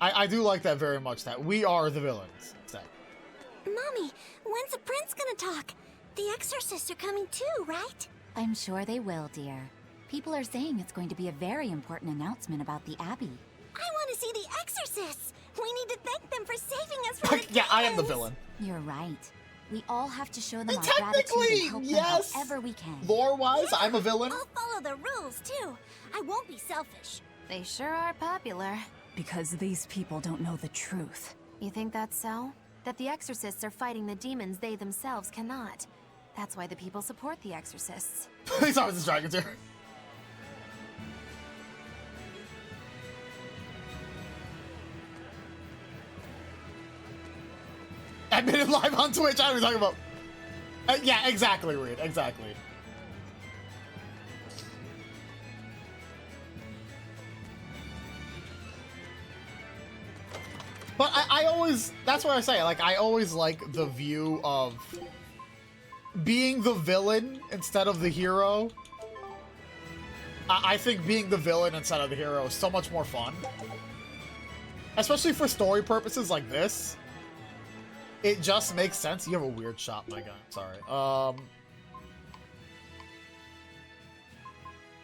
I do like that very much, that we are the villains. So. Mommy, when's the prince gonna talk? The exorcists are coming too, right? I'm sure they will, dear. People are saying it's going to be a very important announcement about the Abbey. I want to see the exorcists! We need to thank them for saving us from the Yeah, demons. I am the villain. You're right. We all have to show them And our gratitude and help yes, them however we can. Lore-wise, I'm a villain. I'll follow the rules, too. I won't be selfish. They sure are popular. Because these people don't know the truth. You think that's so? That the exorcists are fighting the demons they themselves cannot. That's why the people support the exorcists. He's always the dragons here. Admitted live on Twitch. I don't know what you're talking about. Yeah, exactly, Reed. Exactly. But I always, that's what I say, like, I always like the view of being the villain instead of the hero. I think being the villain instead of the hero is so much more fun. Especially for story purposes like this. It just makes sense. You have a weird shot, my guy. Sorry.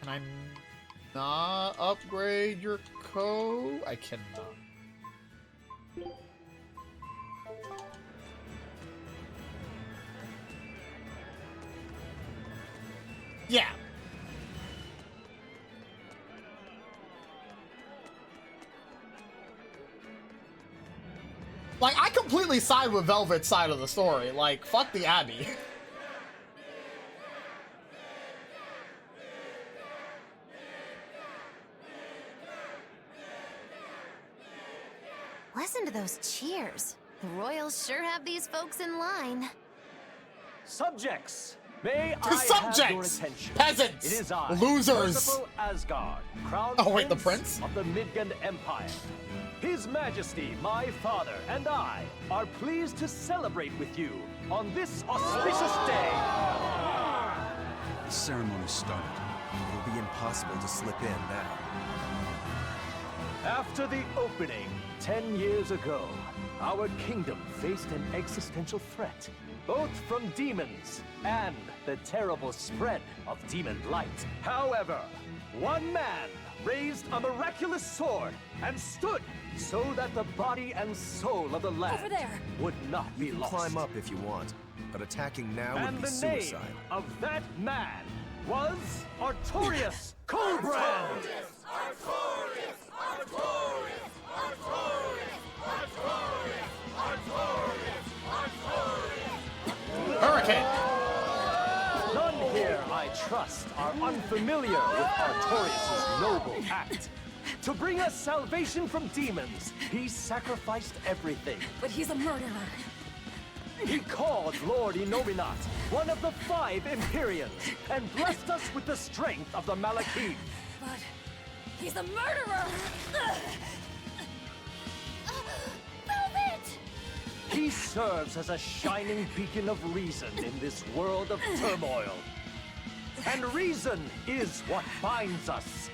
Can I not upgrade your co? I cannot. Yeah. Like, I completely side with Velvet's side of the story. Like, fuck the Abbey. Listen to those cheers. The royals sure have these folks in line. Subjects, may To I subjects! have your attention? Peasants! It is I, Losers! Merciful Asgard, Crown Oh, wait, the prince? of the Midgard Empire. His Majesty, my father, and I are pleased to celebrate with you on this auspicious day. The ceremony started. It will be impossible to slip in now. After the opening 10 years ago, our kingdom faced an existential threat, both from demons and the terrible spread of demon light. However, one man raised a miraculous sword and stood so that the body and soul of the land Over there. would not be You can lost. climb up if you want, but attacking now And would be the name suicide. of that man was Artorias Colbrand. Hurricane! None here, I trust, are unfamiliar with Artorias' noble act. To bring us salvation from demons, he sacrificed everything. But he's a murderer. He called Lord Inominat, one of the 5 Empyreans, and blessed us with the strength of the Malachim. But he's a murderer! Velvet! He serves as a shining beacon of reason in this world of turmoil. And reason is what binds us.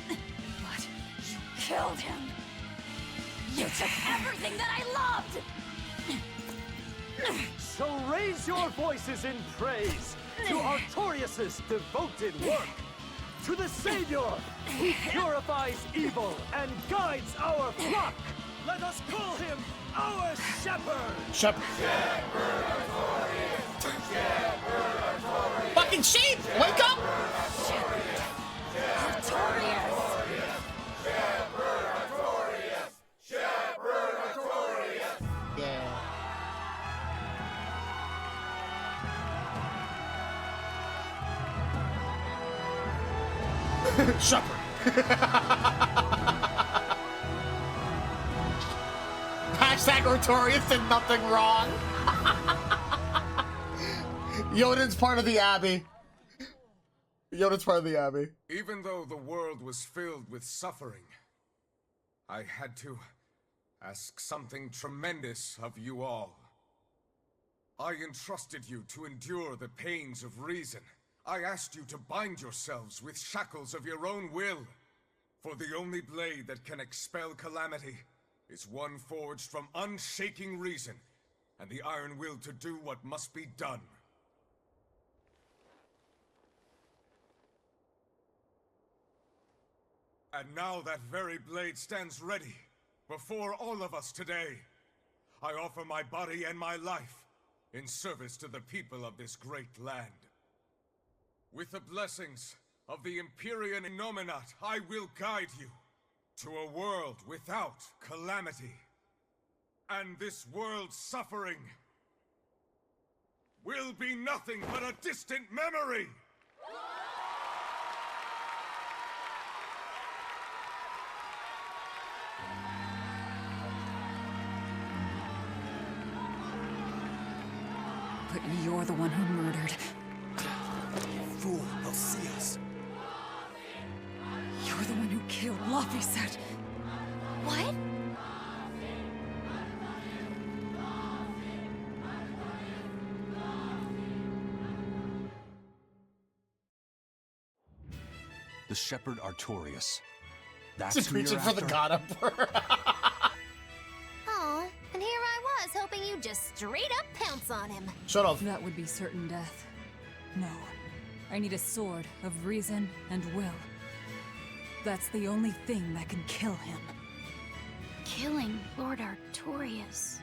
But you killed him! You took everything that I loved! So raise your voices in praise to Artorias' devoted work, to the Savior who purifies evil and guides our flock. Let us call him our shepherd. Shepherd. Fucking sheep! Wake up! Artorias! Yeah. Shepherd. Hashtag Artorias did nothing wrong. Yoden's part of the Abbey. Yoden's part of the Abbey. Even though the world was filled with suffering, I had to ask something tremendous of you all. I entrusted you to endure the pains of reason. I asked you to bind yourselves with shackles of your own will. For the only blade that can expel calamity is one forged from unshaking reason and the iron will to do what must be done. And now that very blade stands ready before all of us today. I offer my body and my life in service to the people of this great land. With the blessings of the Empyrean Innominat, I will guide you to a world without calamity. And this world's suffering will be nothing but a distant memory! But you're the one who murdered. Fool, they'll see us. You're the one who killed 𝐸𝐵𝐵𝐵. What? The Shepherd Artorias. That's Just who you're reaching for the after? God Emperor. Oh, and here I was hoping you'd just straight up pounce on him. Shut up. That would be certain death. No. I need a sword of reason and will. That's the only thing that can kill him. Killing Lord Artorias.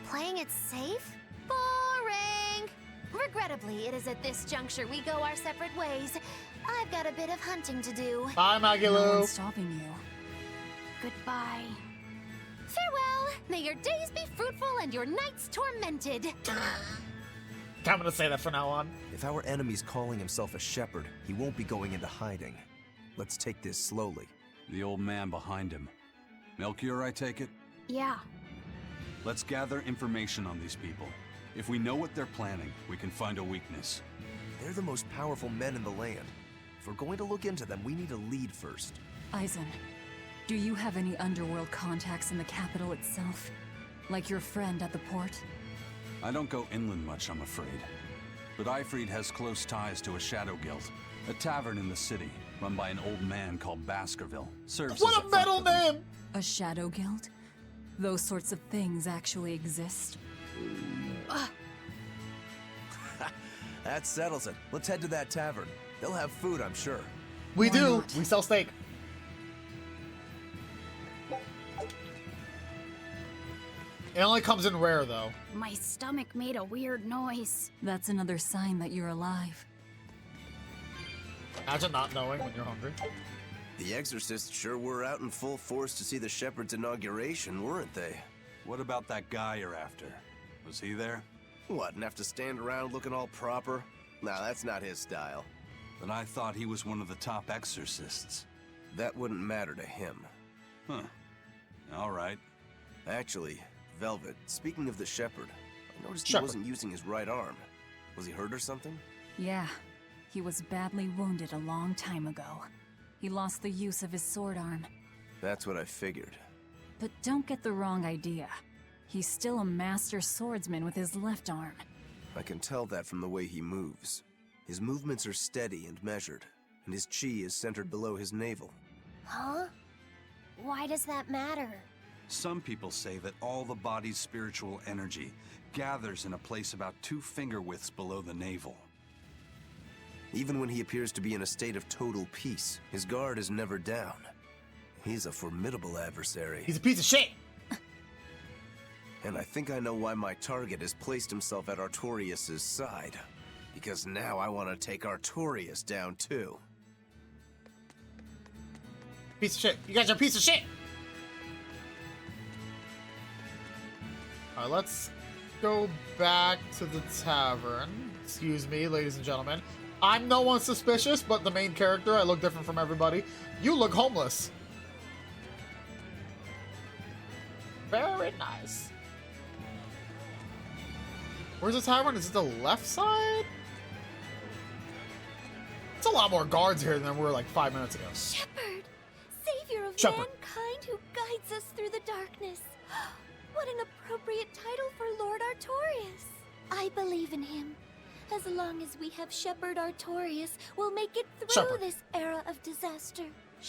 Playing it safe? Boring! Regrettably, it is at this juncture we go our separate ways. I've got a bit of hunting to do. Bye, Maggie No Lou. one's stopping you. Goodbye. Farewell! May your days be fruitful and your nights tormented. I'm gonna say that from now on. If our enemy's calling himself a shepherd, he won't be going into hiding. Let's take this slowly. The old man behind him. Melchior, I take it? Yeah. Let's gather information on these people. If we know what they're planning, we can find a weakness. They're the most powerful men in the land. If we're going to look into them, we need a lead first. 𝐈𝐧𝐿, do you have any underworld contacts in the capital itself? Like your friend at the port? I don't go inland much, I'm afraid. But Aifread has close ties to a shadow guild. A tavern in the city, run by an old man called Baskerville. Serves What as a front metal for them. name! A shadow guild? Those sorts of things actually exist? That settles it. Let's head to that tavern. They'll have food, I'm sure. We Why do. not? We sell steak. It only comes in rare, though. My stomach made a weird noise. That's another sign that you're alive. Imagine not knowing when you're hungry. The exorcists sure were out in full force to see the shepherd's inauguration, weren't they? What about that guy you're after? Was he there? What, and have to stand around looking all proper? Nah, that's not his style. But I thought he was one of the top exorcists. That wouldn't matter to him. Huh. All right. Actually, Velvet, speaking of the shepherd, I noticed Shepherd. he wasn't using his right arm. Was he hurt or something? Yeah, he was badly wounded a long time ago. He lost the use of his sword arm. That's what I figured. But don't get the wrong idea. He's still a master swordsman with his left arm. I can tell that from the way he moves. His movements are steady and measured, and his chi is centered below his navel. Huh? Why does that matter? Some people say that all the body's spiritual energy gathers in a place about 2 finger widths below the navel. Even when he appears to be in a state of total peace, his guard is never down. He's a formidable adversary. He's a piece of shit. And I think I know why my target has placed himself at Artorias' side. Because now I want to take Artorias down too. Piece of shit. You guys are a piece of shit. Alright, let's go back to the tavern. Excuse me, ladies and gentlemen. I'm no one suspicious, but the main character, I look different from everybody. You look homeless. Very nice. Where's the tavern? Is it the left side? It's a lot more guards here than there were like 5 minutes ago. Shepherd! Savior of Shepherd. mankind who guides us through the darkness. What an appropriate title for Lord Artorias. I believe in him. As long as we have Shepherd Artorias, we'll make it through Shepherd. this era of disaster.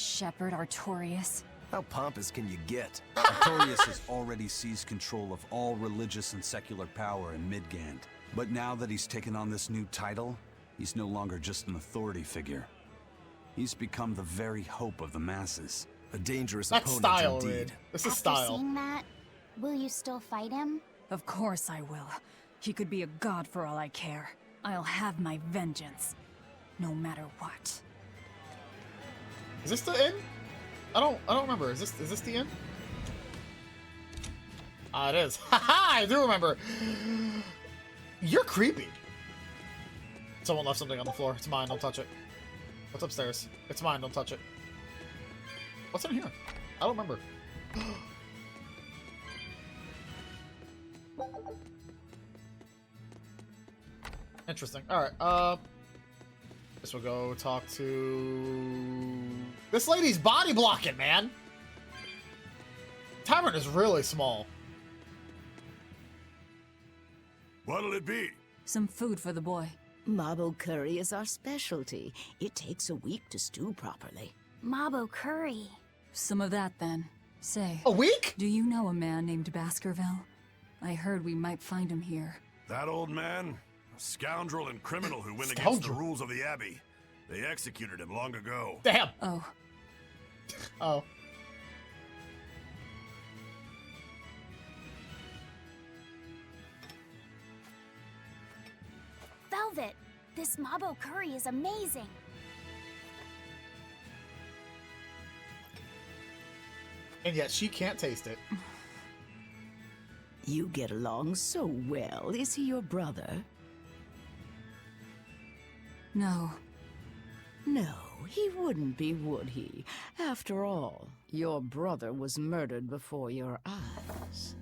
Shepherd Artorias. How pompous can you get? Artorias has already seized control of all religious and secular power in Midgand. But now that he's taken on this new title, he's no longer just an authority figure. He's become the very hope of the masses. A dangerous That's opponent style, indeed. Reed. This is After style. seeing that, will you still fight him? Of course I will. He could be a god for all I care. I'll have my vengeance. No matter what. Is this the inn? I don't remember. Is this the inn? Ah, it is. Haha, I do remember. You're creepy. Someone left something on the floor. It's mine. Don't touch it. What's upstairs? It's mine. Don't touch it. What's in here? I don't remember. Interesting. Alright, guess we'll go talk to... This lady's body blocking, man! Tavern is really small. What'll it be? Some food for the boy. Mabo curry is our specialty. It takes a week to stew properly. Mabo curry. Some of that, then. Say, A week? do you know a man named Baskerville? I heard we might find him here. That old man? A scoundrel and criminal who went against the rules of the Abbey. They executed him long ago. Damn! Oh, Oh. Velvet, this Mabo curry is amazing. And yet she can't taste it. You get along so well. Is he your brother? no. No, he wouldn't be, would he? After all, your brother was murdered before your eyes.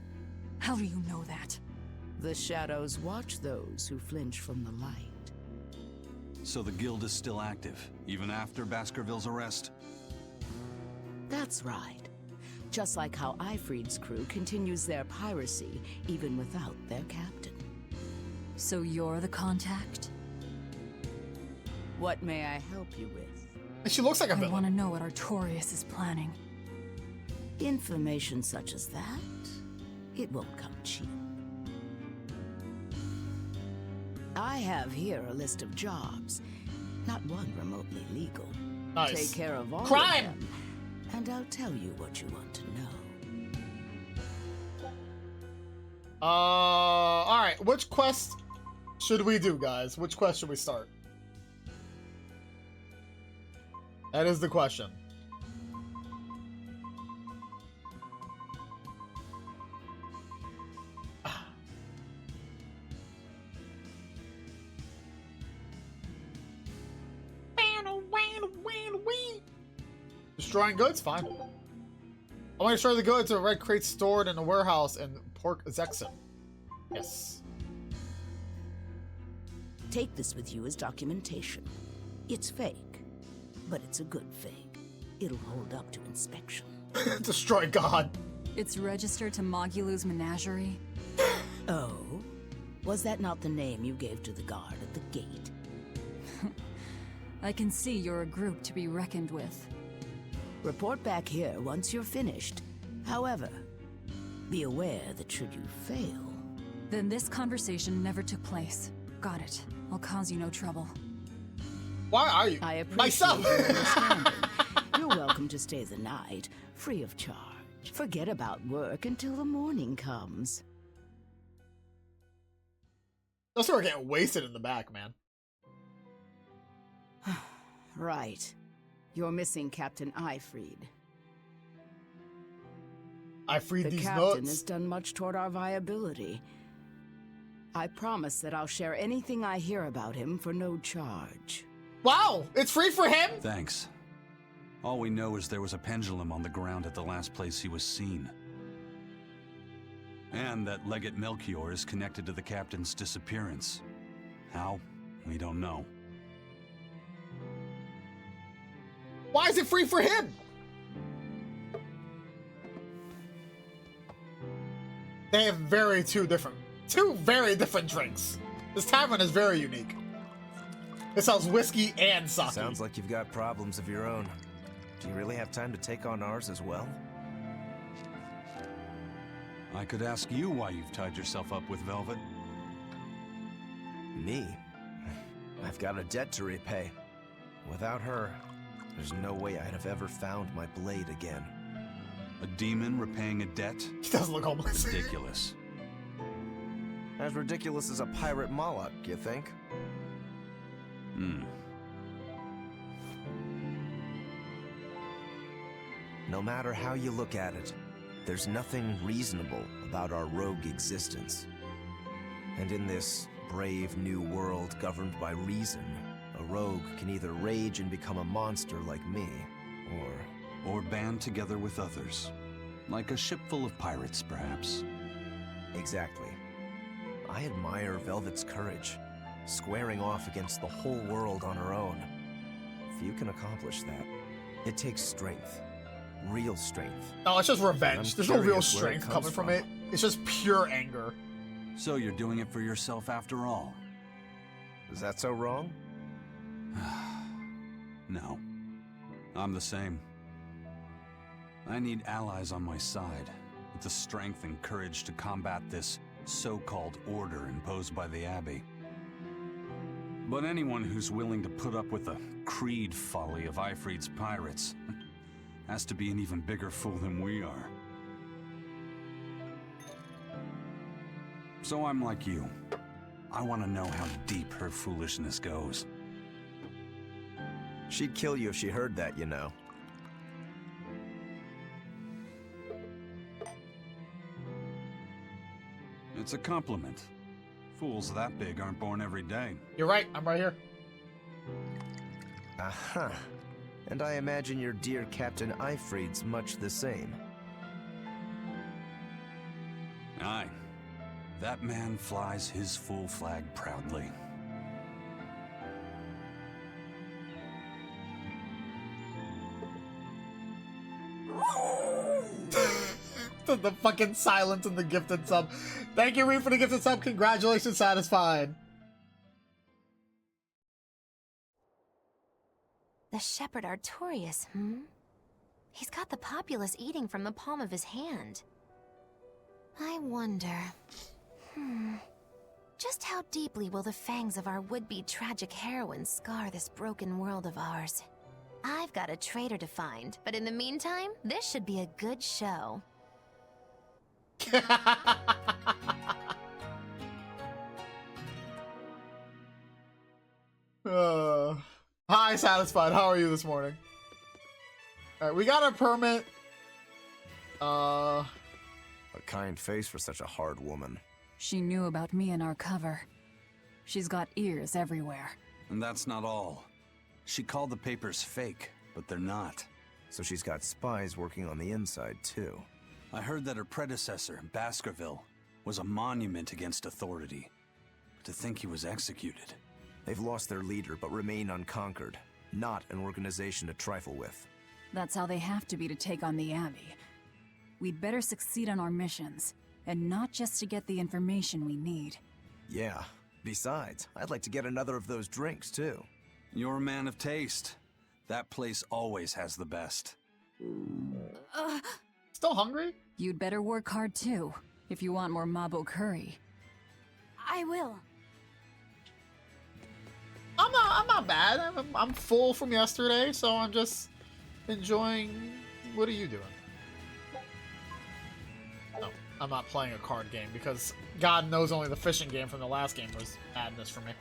How do you know that? The shadows watch those who flinch from the light. So the guild is still active, even after Baskerville's arrest? That's right. Just like how Ifrid's crew continues their piracy, even without their captain. So you're the contact? What may I help you with? And she looks like a I want villain. to know what Artorias is planning. Information such as that, it won't come cheap. I have here a list of jobs, not one remotely legal. Nice. Take care of all Crime! of them, and I'll tell you what you want to know. Alright, which quest should we do, guys? Which quest should we start? That is the question. Destroying goods? Fine. I want to destroy the goods of red crates stored in a warehouse in Port Zexon. Yes. Take this with you as documentation. It's fake, but it's a good fake. It'll hold up to inspection. Destroy God. It's registered to Mogulu's menagerie. Oh? Was that not the name you gave to the guard at the gate? I can see you're a group to be reckoned with. Report back here once you're finished. However, be aware that should you fail... Then this conversation never took place. Got it. I'll cause you no trouble. Why are you? I appreciate Myself. your understanding. You're welcome to stay the night, free of charge. Forget about work until the morning comes. Those two are getting wasted in the back, man. Right. You're missing Captain Ifrid. I freed The these captain nuts. has done much toward our viability. I promise that I'll share anything I hear about him for no charge. Wow, it's free for him? Thanks. All we know is there was a pendulum on the ground at the last place he was seen. And that Legate Melchior is connected to the captain's disappearance. How? We don't know. Why is it free for him? They have two very different drinks. This tavern is very unique. It sells whiskey and sake. Sounds like you've got problems of your own. Do you really have time to take on ours as well? I could ask you why you've tied yourself up with Velvet. Me? I've got a debt to repay. Without her, there's no way I'd have ever found my blade again. A demon repaying a debt? He doesn't look homeless. Ridiculous. As ridiculous as a pirate Moloch, you think? No matter how you look at it, there's nothing reasonable about our rogue existence. And in this brave new world governed by reason, a rogue can either rage and become a monster like me, or band together with others. Like a ship full of pirates, perhaps. Exactly. I admire Velvet's courage, squaring off against the whole world on her own. Few can accomplish that. It takes strength. Real strength. No, it's just revenge. There's no real curious where it strength comes coming from it. It's just pure anger. So you're doing it for yourself after all? Is that so wrong? No. I'm the same. I need allies on my side, with the strength and courage to combat this so-called order imposed by the Abbey. But anyone who's willing to put up with the creed folly of Ifrit's pirates has to be an even bigger fool than we are. So I'm like you. I want to know how deep her foolishness goes. She'd kill you if she heard that, you know. It's a compliment. Fools that big aren't born every day. You're right, I'm right here. Aha. And I imagine your dear Captain Ifrit's much the same. Aye. That man flies his full flag proudly. The fucking silence in the gifted sub. Thank you, Reed, for the gifted sub. Congratulations, Satisfied. The shepherd Artorias, He's got the populace eating from the palm of his hand. I wonder... Just how deeply will the fangs of our would-be tragic heroine scar this broken world of ours? I've got a traitor to find, but in the meantime, this should be a good show. Hi, Satisfied. How are you this morning? Alright, we got our permit. A kind face for such a hard woman. She knew about me and our cover. She's got ears everywhere. And that's not all. She called the papers fake, but they're not. So she's got spies working on the inside, too. I heard that her predecessor, Baskerville, was a monument against authority. To think he was executed. They've lost their leader, but remain unconquered. Not an organization to trifle with. That's how they have to be to take on the Abbey. We'd better succeed on our missions, and not just to get the information we need. Yeah. Besides, I'd like to get another of those drinks, too. You're a man of taste. That place always has the best. Still hungry? You'd better work hard too, if you want more mabo curry. I will. I'm not bad. I'm full from yesterday, so I'm just enjoying... What are you doing? No, I'm not playing a card game because God knows only the fishing game from the last game was madness for me.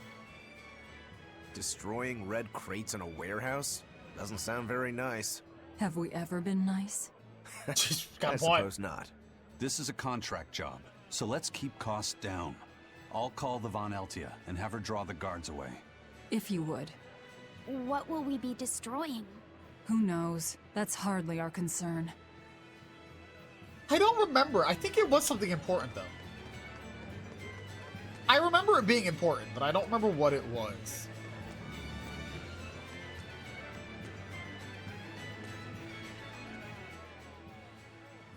Destroying red crates in a warehouse? Doesn't sound very nice. Have we ever been nice? Got I a point. suppose not. This is a contract job, so let's keep costs down. I'll call the Von Eltia and have her draw the guards away. If you would. What will we be destroying? Who knows? That's hardly our concern. I don't remember. I think it was something important, though. I remember it being important, but I don't remember what it was.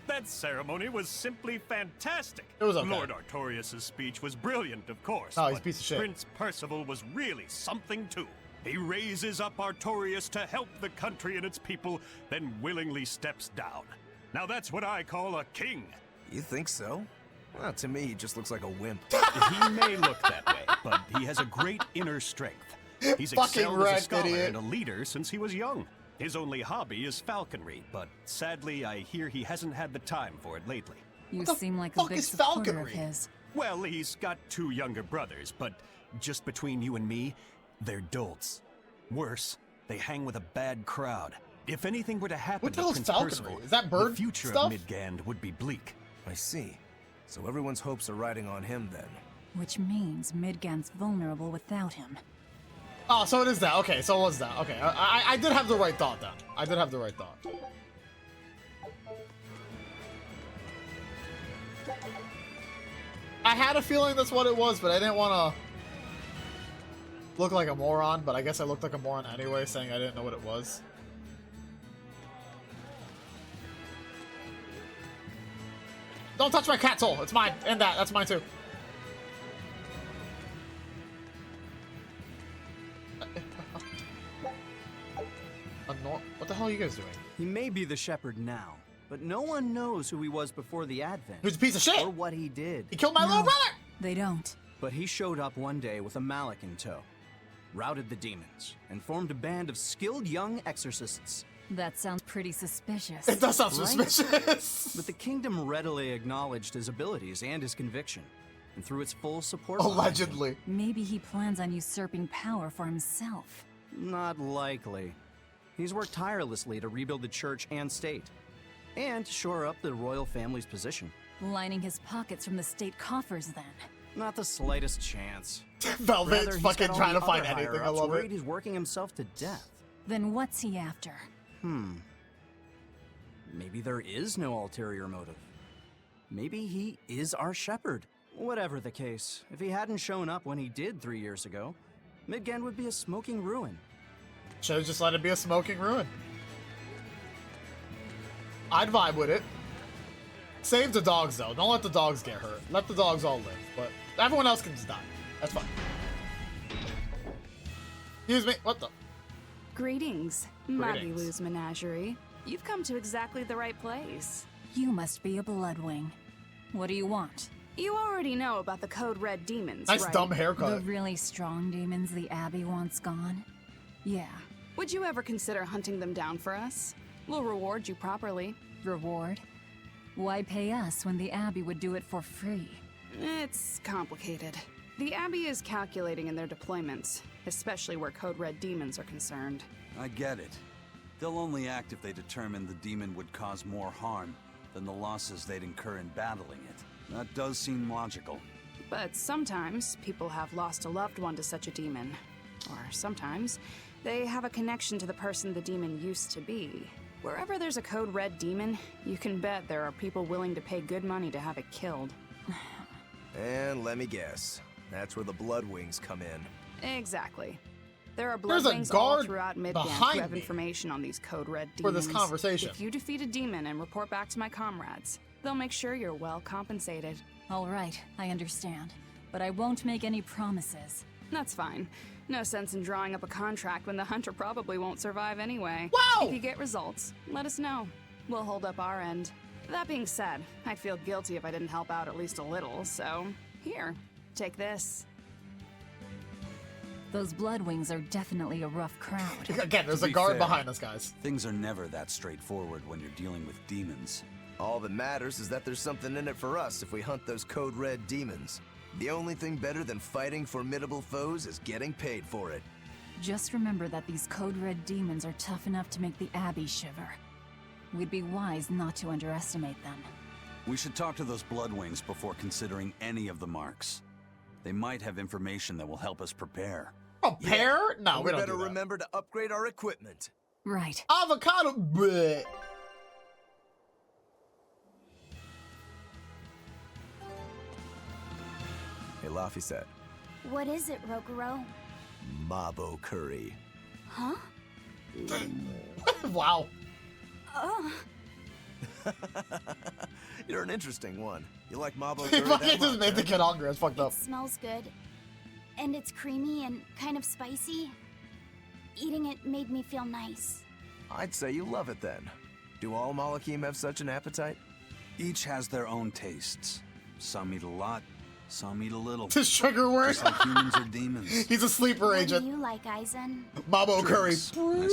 That ceremony was simply fantastic. It was okay. Lord Artorias' speech was brilliant, of course. Oh, he's a but piece of shit. Prince Percival was really something too. He raises up Artorias to help the country and its people, then willingly steps down. Now that's what I call a king. You think so? Well, to me, he just looks like a wimp. He may look that way, but he has a great inner strength. He's excelled as a scholar and a leader since he was young. His only hobby is falconry, but sadly, I hear he hasn't had the time for it lately. You seem like a big supporter of his. Well, he's got 2 younger brothers, but just between you and me, they're dolts. Worse, they hang with a bad crowd. If anything were to happen to Prince Percival, is that bird the future stuff? of Midgand would be bleak. I see. So everyone's hopes are riding on him then. Which means Midgand's vulnerable without him. Oh, so it is that. Okay, so it was that. Okay, I did have the right thought then. I did have the right thought. I had a feeling that's what it was, but I didn't want to look like a moron, but I guess I looked like a moron anyway, saying I didn't know what it was. Don't touch my cat's hole. It's mine. And that's mine too. What the hell are you guys doing? He may be the shepherd now, but no one knows who he was before the Advent. Who's a piece of shit? Or what he did. He killed my little brother! They don't. But he showed up one day with a mallet in tow, routed the demons, and formed a band of skilled young exorcists. That sounds pretty suspicious. It does sound Right? suspicious. But the kingdom readily acknowledged his abilities and his conviction, and threw its full support. Allegedly. Maybe he plans on usurping power for himself. Not likely. He's worked tirelessly to rebuild the church and state, and shore up the royal family's position. Lining his pockets from the state coffers, then. Not the slightest chance. Velvet's Rather, he's fucking got all trying the to find other anything. I higher-ups love worried it. He's working himself to death. Then what's he after? Maybe there is no ulterior motive. Maybe he is our shepherd. Whatever the case, if he hadn't shown up when he did 3 years ago, Midgand would be a smoking ruin. Should've just let it be a smoking ruin. I'd vibe with it. Save the dogs, though. Don't let the dogs get hurt. Let the dogs all live, but everyone else can just die. That's fine. Excuse me. What the? Greetings, Maggielou's Menagerie. You've come to exactly the right place. You must be a Bloodwing. What do you want? You already know about the Code Red demons, Nice right? dumb haircut. The really strong demons the Abbey wants gone? Yeah. Would you ever consider hunting them down for us? We'll reward you properly. Reward? Why pay us when the Abbey would do it for free? It's complicated. The Abbey is calculating in their deployments, especially where Code Red demons are concerned. I get it. They'll only act if they determine the demon would cause more harm than the losses they'd incur in battling it. That does seem logical. But sometimes people have lost a loved one to such a demon. Or sometimes they have a connection to the person the demon used to be. Wherever there's a Code Red demon, you can bet there are people willing to pay good money to have it killed. And let me guess, that's where the Bloodwings come in. Exactly. There are There's a Bloodwings all guard throughout Midgand behind who have me information on these Code Red for demons. this conversation. If you defeat a demon and report back to my comrades, they'll make sure you're well compensated. All right, I understand. But I won't make any promises. That's fine. No sense in drawing up a contract when the hunter probably won't survive anyway. Wow! If you get results, let us know. We'll hold up our end. That being said, I'd feel guilty if I didn't help out at least a little, so here, take this. Those Bloodwings are definitely a rough crowd. Again, there's a guard behind us, guys. Things are never that straightforward when you're dealing with demons. All that matters is that there's something in it for us if we hunt those Code Red demons. The only thing better than fighting formidable foes is getting paid for it. Just remember that these Code Red demons are tough enough to make the Abbey shiver. We'd be wise not to underestimate them. We should talk to those Bloodwings before considering any of the marks. They might have information that will help us prepare. Prepare? No, we don't better do that. remember to upgrade our equipment. Right. Avocado. Bleh. Hey, Laffy said. What is it, Rokuro? Mabo curry. Huh? Wow. You're an interesting one. You like Mabo He curry fucking that just much, made the huh? kid hungry. It's fucked up. It smells good. And it's creamy and kind of spicy. Eating it made me feel nice. I'd say you love it then. Do all Malachim have such an appetite? Each has their own tastes. Some eat a lot, some eat a little. This sugar word. Just like humans or demons. He's a sleeper agent. What do you like, 𝐈𝐧𝐿? Mabo curry. I suppose.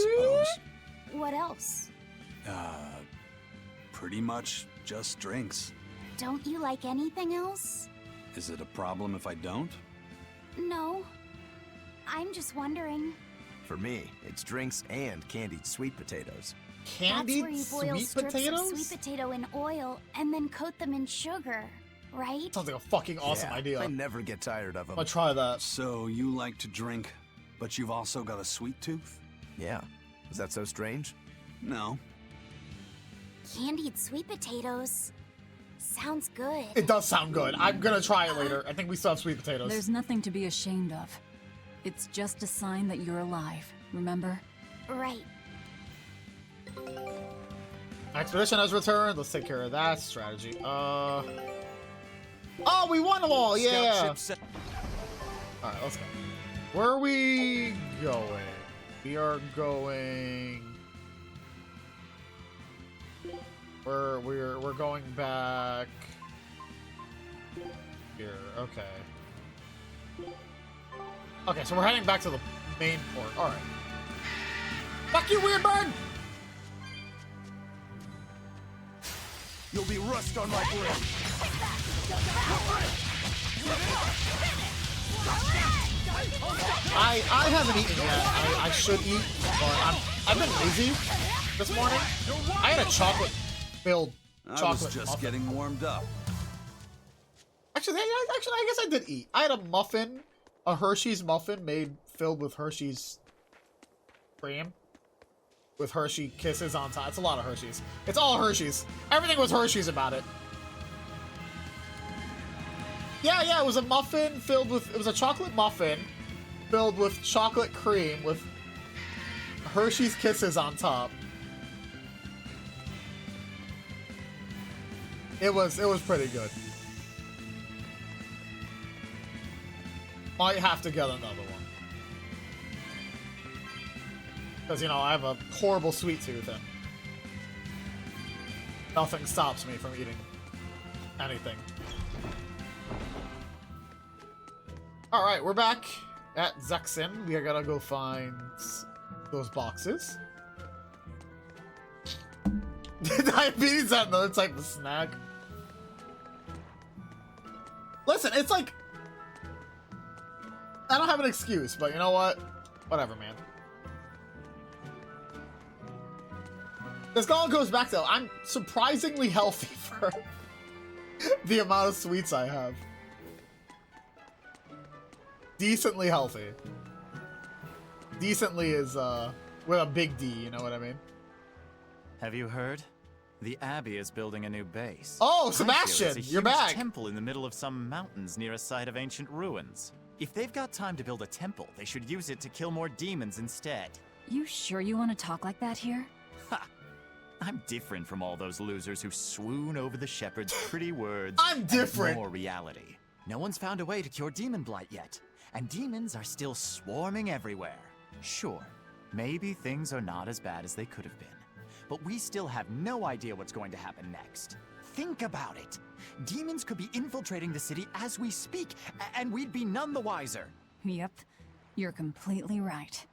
What else? Pretty much just drinks. Don't you like anything else? Is it a problem if I don't? No. I'm just wondering. For me, it's drinks and candied sweet potatoes. Candied That's where you boil sweet strips potatoes? of sweet potato in oil and then coat them in sugar, right? Sounds like a fucking awesome idea. I never get tired of them. I'll try that. So you like to drink, but you've also got a sweet tooth? Yeah. Is that so strange? No. Candied sweet potatoes. Sounds good. It does sound good. I'm gonna try it later. I think we still have sweet potatoes. There's nothing to be ashamed of. It's just a sign that you're alive, remember? Right. Expedition has returned. Let's take care of that strategy. Oh, we won them all. Yeah. All right, let's go. Where are we going? We are going. We're going back here. Okay. Okay, so we're heading back to the main port. All right. Fuck you, weird bird. You'll be rust on my blade. I haven't eaten yet. I should eat, but I've been lazy this morning. I had a chocolate-filled chocolate I was just muffin. getting warmed up. Actually, I guess I did eat. I had a muffin, a Hershey's muffin filled with Hershey's cream. With Hershey Kisses on top. It's a lot of Hershey's. It's all Hershey's. Everything was Hershey's about it. Yeah, it was a muffin filled with... It was a chocolate muffin filled with chocolate cream with Hershey's Kisses on top. It was pretty good. Might have to get another one. Because, you know, I have a horrible sweet tooth and nothing stops me from eating anything. Alright, we're back at 𝐀𝐥. We gotta go find those boxes. Diabetes is another type of snack. Listen, it's like... I don't have an excuse, but you know what? Whatever, man. This all goes back to, I'm surprisingly healthy for the amount of sweets I have. Decently healthy. Decently is, with a big D, you know what I mean? Have you heard? The Abbey is building a new base. Oh, Sebastian, you're back! A temple in the middle of some mountains near a site of ancient ruins. If they've got time to build a temple, they should use it to kill more demons instead. You sure you want to talk like that here? Ha! I'm different from all those losers who swoon over the shepherd's pretty words. I'm different! More reality. No one's found a way to cure demon blight yet, and demons are still swarming everywhere. Sure, maybe things are not as bad as they could have been, but we still have no idea what's going to happen next. Think about it. Demons could be infiltrating the city as we speak, and we'd be none the wiser. Yep, you're completely right.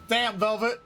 Damn, Velvet.